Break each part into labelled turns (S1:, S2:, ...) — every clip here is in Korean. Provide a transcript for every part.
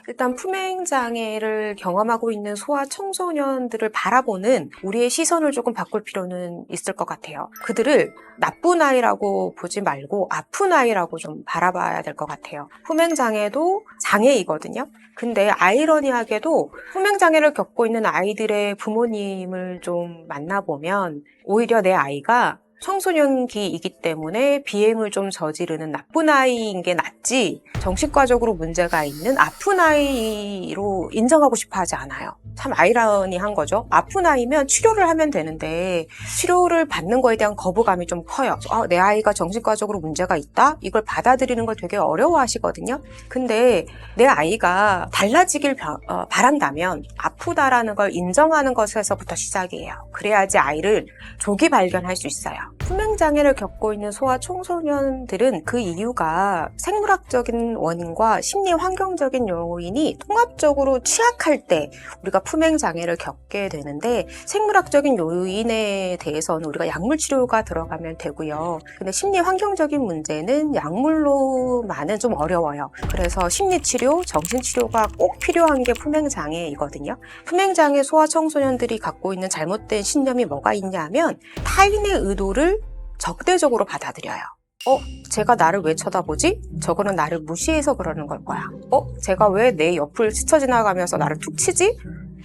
S1: 일단 품행장애를 경험하고 있는 소아 청소년들을 바라보는 우리의 시선을 조금 바꿀 필요는 있을 것 같아요. 그들을 나쁜 아이라고 보지 말고 아픈 아이라고 좀 바라봐야 될 것 같아요. 품행장애도 장애이거든요. 근데 아이러니하게도 품행장애를 겪고 있는 아이들의 부모님을 좀 만나보면 오히려 내 아이가 청소년기이기 때문에 비행을 좀 저지르는 나쁜 아이인 게 낫지 정신과적으로 문제가 있는 아픈 아이로 인정하고 싶어 하지 않아요. 참 아이러니한 거죠. 아픈 아이면 치료를 하면 되는데 치료를 받는 거에 대한 거부감이 좀 커요. 내 아이가 정신과적으로 문제가 있다? 이걸 받아들이는 걸 되게 어려워하시거든요. 근데 내 아이가 달라지길 바란다면 아프다라는 걸 인정하는 것에서부터 시작이에요. 그래야지 아이를 조기 발견할 수 있어요. 품행장애를 겪고 있는 소아 청소년들은 그 이유가 생물학적인 원인과 심리 환경적인 요인이 통합적으로 취약할 때 우리가 품행장애를 겪게 되는데, 생물학적인 요인에 대해서는 우리가 약물 치료가 들어가면 되고요. 근데 심리 환경적인 문제는 약물로만은 좀 어려워요. 그래서 심리치료, 정신치료가 꼭 필요한 게 품행장애이거든요. 품행장애 소아 청소년들이 갖고 있는 잘못된 신념이 뭐가 있냐면 타인의 의도를 적대적으로 받아들여요. 쟤가 나를 왜 쳐다보지? 저거는 나를 무시해서 그러는 걸 거야. 쟤가 왜 내 옆을 스쳐 지나가면서 나를 툭 치지?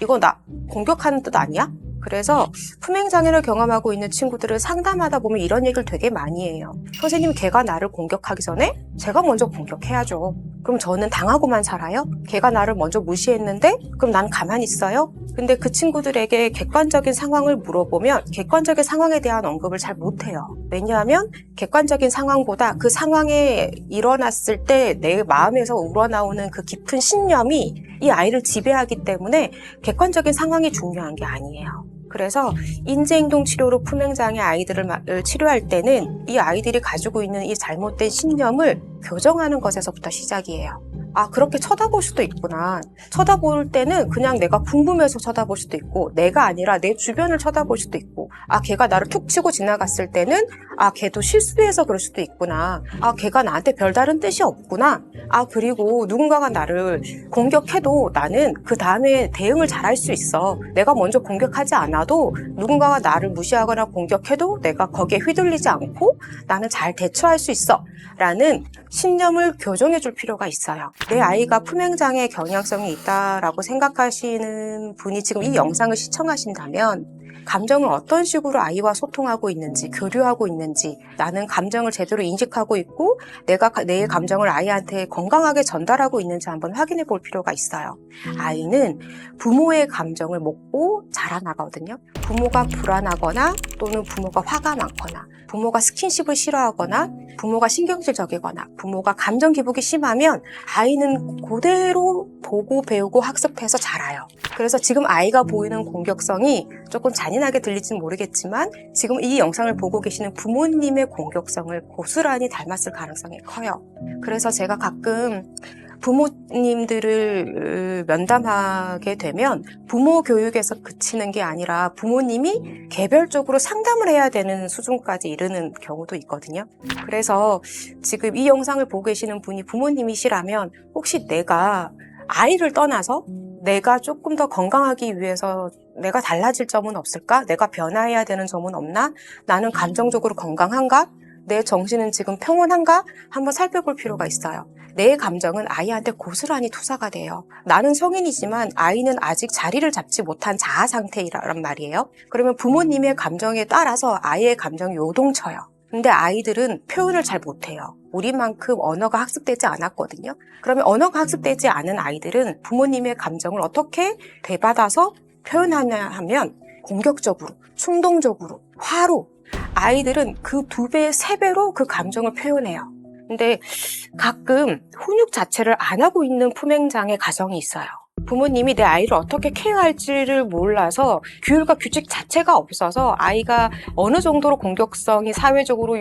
S1: 이거 나 공격하는 뜻 아니야? 그래서 품행장애를 경험하고 있는 친구들을 상담하다 보면 이런 얘기를 되게 많이 해요. 선생님, 걔가 나를 공격하기 전에 제가 먼저 공격해야죠. 그럼 저는 당하고만 살아요? 걔가 나를 먼저 무시했는데 그럼 난 가만히 있어요? 근데 그 친구들에게 객관적인 상황을 물어보면 객관적인 상황에 대한 언급을 잘 못해요. 왜냐하면 객관적인 상황보다 그 상황에 일어났을 때 내 마음에서 우러나오는 그 깊은 신념이 이 아이를 지배하기 때문에 객관적인 상황이 중요한 게 아니에요. 그래서 인지행동 치료로 품행장애 아이들을 치료할 때는 이 아이들이 가지고 있는 이 잘못된 신념을 교정하는 것에서부터 시작이에요. 그렇게 쳐다볼 수도 있구나. 쳐다볼 때는 그냥 내가 궁금해서 쳐다볼 수도 있고, 내가 아니라 내 주변을 쳐다볼 수도 있고, 걔가 나를 툭 치고 지나갔을 때는 걔도 실수해서 그럴 수도 있구나. 걔가 나한테 별다른 뜻이 없구나. 그리고 누군가가 나를 공격해도 나는 그 다음에 대응을 잘할 수 있어. 내가 먼저 공격하지 않아도 누군가가 나를 무시하거나 공격해도 내가 거기에 휘둘리지 않고 나는 잘 대처할 수 있어. 라는 신념을 교정해 줄 필요가 있어요. 내 아이가 품행장애 경향성이 있다라고 생각하시는 분이 지금 이 영상을 시청하신다면 감정을 어떤 식으로 아이와 소통하고 있는지, 교류하고 있는지, 나는 감정을 제대로 인식하고 있고 내가 내 감정을 아이한테 건강하게 전달하고 있는지 한번 확인해 볼 필요가 있어요. 아이는 부모의 감정을 먹고 자라나거든요. 부모가 불안하거나 또는 부모가 화가 많거나 부모가 스킨십을 싫어하거나 부모가 신경질적이거나 부모가 감정 기복이 심하면 아이는 그대로 보고 배우고 학습해서 자라요. 그래서 지금 아이가 보이는 공격성이 조금 잔인하게 들릴지는 모르겠지만 지금 이 영상을 보고 계시는 부모님의 공격성을 고스란히 닮았을 가능성이 커요. 그래서 제가 가끔 부모님들을 면담하게 되면 부모 교육에서 그치는 게 아니라 부모님이 개별적으로 상담을 해야 되는 수준까지 이르는 경우도 있거든요. 그래서 지금 이 영상을 보고 계시는 분이 부모님이시라면 혹시 내가 아이를 떠나서 내가 조금 더 건강하기 위해서 내가 달라질 점은 없을까? 내가 변화해야 되는 점은 없나? 나는 감정적으로 건강한가? 내 정신은 지금 평온한가? 한번 살펴볼 필요가 있어요. 내 감정은 아이한테 고스란히 투사가 돼요. 나는 성인이지만 아이는 아직 자리를 잡지 못한 자아 상태란 말이에요. 그러면 부모님의 감정에 따라서 아이의 감정이 요동쳐요. 근데 아이들은 표현을 잘 못해요. 우리만큼 언어가 학습되지 않았거든요. 그러면 언어가 학습되지 않은 아이들은 부모님의 감정을 어떻게 되받아서 표현하냐 하면 공격적으로, 충동적으로, 화로. 아이들은 그 2배, 3배로 그 감정을 표현해요. 근데 가끔 훈육 자체를 안 하고 있는 품행장애 가정이 있어요. 부모님이 내 아이를 어떻게 케어할지를 몰라서 규율과 규칙 자체가 없어서 아이가 어느 정도로 공격성이 사회적으로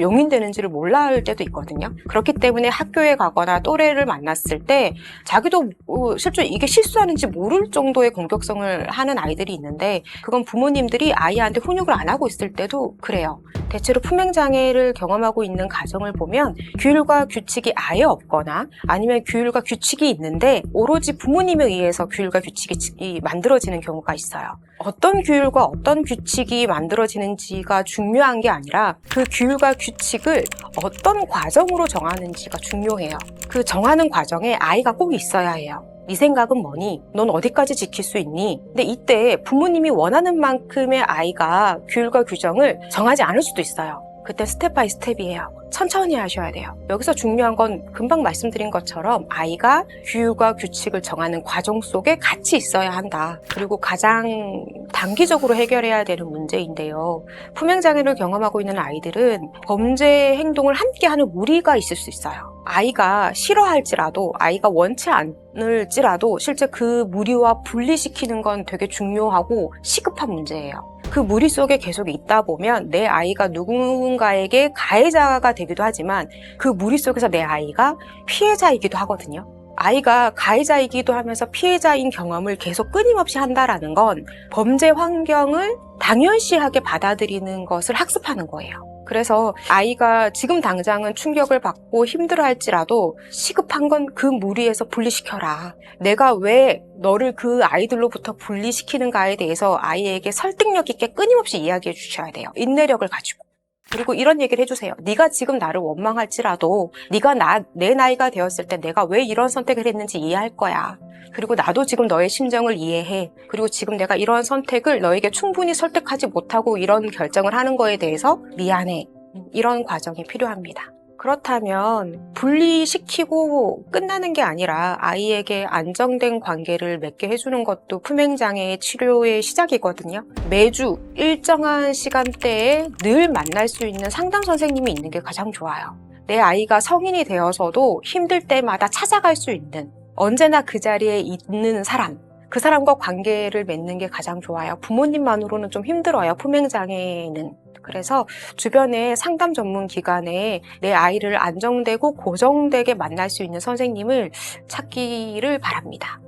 S1: 용인되는지를 몰라 할 때도 있거든요. 그렇기 때문에 학교에 가거나 또래를 만났을 때 자기도 실제 이게 실수하는지 모를 정도의 공격성을 하는 아이들이 있는데, 그건 부모님들이 아이한테 훈육을 안 하고 있을 때도 그래요. 대체로 품행장애를 경험하고 있는 가정을 보면 규율과 규칙이 아예 없거나 아니면 규율과 규칙이 있는데 오로지 부모님에 의해서 규율과 규칙이 만들어지는 경우가 있어요. 어떤 규율과 어떤 규칙이 만들어지는지가 중요한 게 아니라 그 규율과 규칙을 어떤 과정으로 정하는지가 중요해요. 그 정하는 과정에 아이가 꼭 있어야 해요. 네 생각은 뭐니? 넌 어디까지 지킬 수 있니? 근데 이때 부모님이 원하는 만큼의 아이가 규율과 규정을 정하지 않을 수도 있어요. 그때 스텝 바이 스텝이에요. 천천히 하셔야 돼요. 여기서 중요한 건 금방 말씀드린 것처럼 아이가 규율과 규칙을 정하는 과정 속에 같이 있어야 한다. 그리고 가장 단기적으로 해결해야 되는 문제인데요. 품행장애를 경험하고 있는 아이들은 범죄 행동을 함께하는 무리가 있을 수 있어요. 아이가 싫어할지라도, 아이가 원치 않을지라도 실제 그 무리와 분리시키는 건 되게 중요하고 시급한 문제예요. 그 무리 속에 계속 있다 보면 내 아이가 누군가에게 가해자가 되기도 하지만 그 무리 속에서 내 아이가 피해자이기도 하거든요. 아이가 가해자이기도 하면서 피해자인 경험을 계속 끊임없이 한다라는 건 범죄 환경을 당연시하게 받아들이는 것을 학습하는 거예요. 그래서 아이가 지금 당장은 충격을 받고 힘들어할지라도 시급한 건 그 무리에서 분리시켜라. 내가 왜 너를 그 아이들로부터 분리시키는가에 대해서 아이에게 설득력 있게 끊임없이 이야기해 주셔야 돼요. 인내력을 가지고. 그리고 이런 얘기를 해주세요. 네가 지금 나를 원망할지라도 네가 내 나이가 되었을 때 내가 왜 이런 선택을 했는지 이해할 거야. 그리고 나도 지금 너의 심정을 이해해. 그리고 지금 내가 이런 선택을 너에게 충분히 설득하지 못하고 이런 결정을 하는 거에 대해서 미안해. 이런 과정이 필요합니다. 그렇다면 분리시키고 끝나는 게 아니라 아이에게 안정된 관계를 맺게 해주는 것도 품행장애의 치료의 시작이거든요. 매주 일정한 시간대에 늘 만날 수 있는 상담 선생님이 있는 게 가장 좋아요. 내 아이가 성인이 되어서도 힘들 때마다 찾아갈 수 있는, 언제나 그 자리에 있는 사람, 그 사람과 관계를 맺는 게 가장 좋아요. 부모님만으로는 좀 힘들어요, 품행장애는. 그래서 주변에 상담 전문 기관에 내 아이를 안정되고 고정되게 만날 수 있는 선생님을 찾기를 바랍니다.